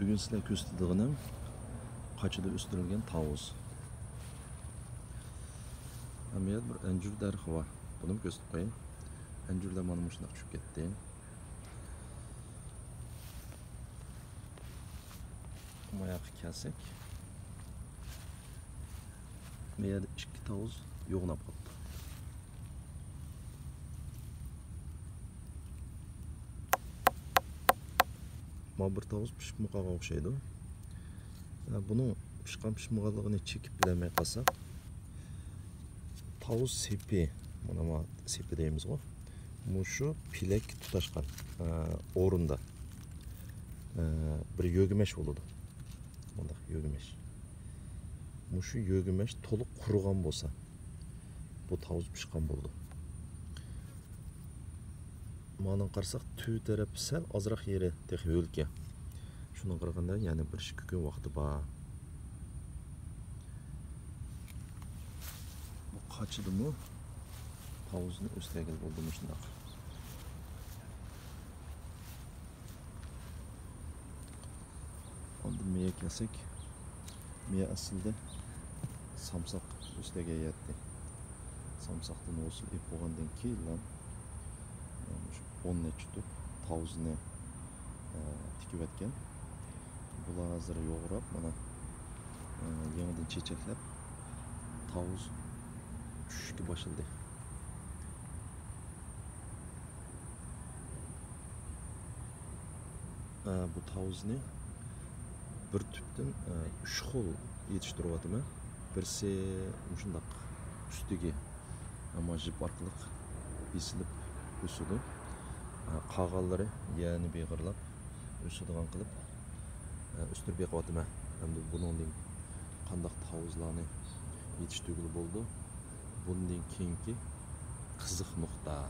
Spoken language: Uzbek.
Bugün sizler köstüdüğünüm kaçıda üstürülgen tavuz. Amiyat bir encür derhi var. Bunu gösterip koyayım. Encür de bana muşnak düşüp ketdi. Mayak kelsek. Meyada 2 tavuz yoğunap koptu. Ma bir tavuz pişmuqaga okşaydı. Bunu pişkan pişmuqalığını çekip bilemey kalsak. Tavuz sepi, buna sepi deyimiz o. Muşu pilek tutaşkan orunda bir yögümeş oldu. Onda yögümeş. Muşu yögümeş toluk kurugan bolsa, bu tavuz pişkan boldu. Manın qarsak tüy taraf sel azrak yeri tehi өлке. Şuna qaraganda yani bir 2 gün vaqti var. Bu kaçıdı mı? Tavuzunu üstegil oldu mu şundaq. Onda meye kelsek, meye aslında samsak üstege yetti. Samsaktan olsun ip boğandan keyin 10 neçe tup tavuzunu tikip etken. Bular hazır yoğurap, mana yanıdan çeçeklep tavuz düşüşke başıldı. Bu tavuzunu bir tüpten 3 xil yetiştiriyotim. Birisi şundaq üstüge ama jip arqılıq besilip ösüdü. Qağalları yani beğirlap ösüdügan qılıp üstür beqotim. Endi bunun qandaq tavuzlarni yetiştirgili boldu. Bundan keyinki qiziq nuqta.